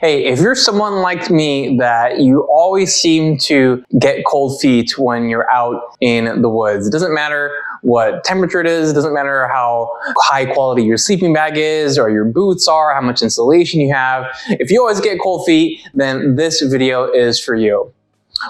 Hey, if you're someone like me that you always seem to get cold feet when you're out in the woods, it doesn't matter what temperature it is, it doesn't matter how high quality your sleeping bag is or your boots are, how much insulation you have. If you always get cold feet, then this video is for you.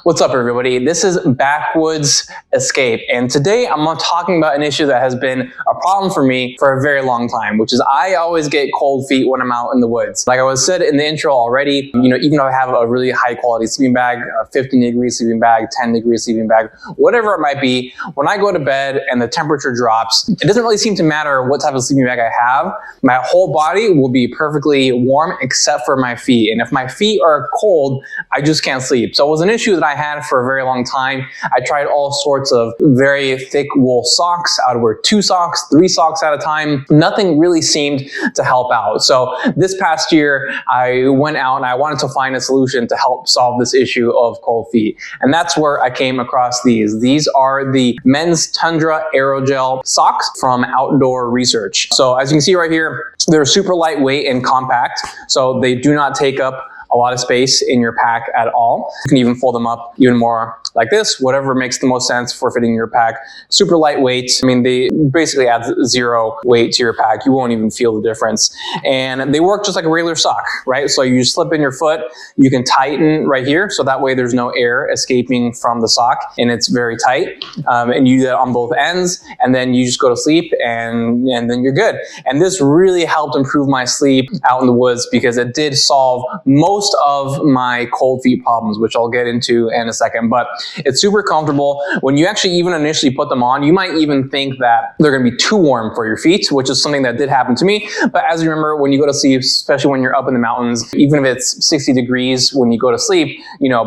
What's up, everybody? This is Backwoods Escape, and today I'm talking about an issue that has been a problem for me for a very long time, which is I always get cold feet when I'm out in the woods. Like I was said in the intro already, even though I have a really high quality sleeping bag, a 15-degree sleeping bag, 10-degree sleeping bag, whatever it might be, when I go to bed and the temperature drops, it doesn't really seem to matter what type of sleeping bag I have. My whole body will be perfectly warm except for my feet, and if my feet are cold, I just can't sleep. So it was an issue that I had for a very long time. I tried all sorts of very thick wool socks. I would wear 2 socks, 3 socks at a time. Nothing really seemed to help out. So this past year, I went out and I wanted to find a solution to help solve this issue of cold feet. And that's where I came across these. These are the men's Tundra Aerogel socks from Outdoor Research. So as you can see right here, they're super lightweight and compact. So they do not take up a lot of space in your pack at all. You can even fold them up even more like this, whatever makes the most sense for fitting your pack. Super lightweight. I mean, they basically add 0 weight to your pack. You won't even feel the difference. And they work just like a regular sock, right? So you slip in your foot, you can tighten right here, so that way there's no air escaping from the sock and it's very tight. And you do that on both ends, and then you just go to sleep and then you're good. And this really helped improve my sleep out in the woods because it did solve most of my cold feet problems, which I'll get into in a second. But it's super comfortable. When you actually even initially put them on, you might even think that they're going to be too warm for your feet, which is something that did happen to me. But as you remember, when you go to sleep, especially when you're up in the mountains, even if it's 60 degrees when you go to sleep,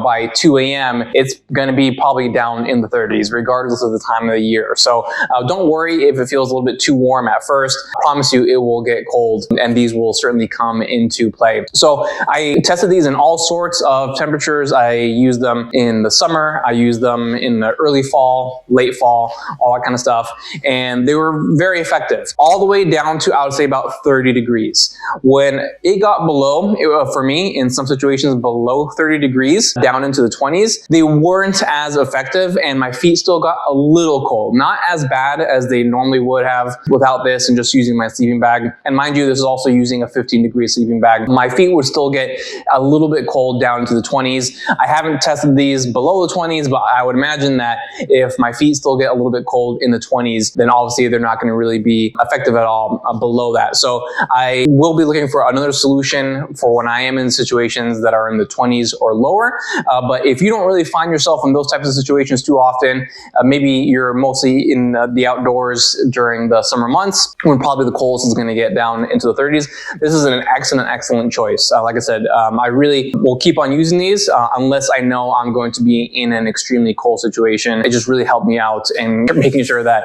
by 2 a.m., it's going to be probably down in the 30s, regardless of the time of the year. So don't worry if it feels a little bit too warm at first. I promise you it will get cold, and these will certainly come into play. So I tested these in all sorts of temperatures. I use them in the summer, I use them in the early fall, late fall, all that kind of stuff, and they were very effective, all the way down to, I would say, about 30 degrees. When it got below, for me, in some situations below 30 degrees, down into the 20s, they weren't as effective, and my feet still got a little cold. Not as bad as they normally would have without this and just using my sleeping bag. And mind you, this is also using a 15-degree sleeping bag. My feet would still get a little bit cold down into the 20s. I haven't tested these below the 20s, but I would imagine that if my feet still get a little bit cold in the 20s, then obviously they're not going to really be effective at all below that. So I will be looking for another solution for when I am in situations that are in the 20s or lower. But if you don't really find yourself in those types of situations too often, maybe you're mostly in the outdoors during the summer months, when probably the coldest is going to get down into the 30s, this is an excellent choice. Like I said, I really will keep on using these unless I know I'm going to be in an extremely cold situation. It just really helped me out in making sure that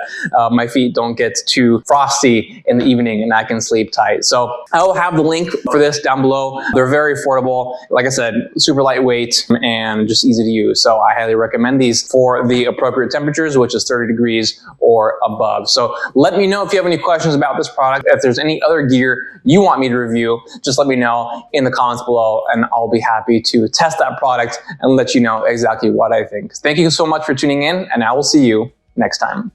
my feet don't get too frosty in the evening and I can sleep tight. So I will have the link for this down below. They're very affordable. Like I said, super lightweight and just easy to use. So I highly recommend these for the appropriate temperatures, which is 30 degrees or above. So let me know if you have any questions about this product. If there's any other gear you want me to review, just let me know in the comments below, and I'll be happy to test that product and let you know exactly what I think. Thank you so much for tuning in, and I will see you next time.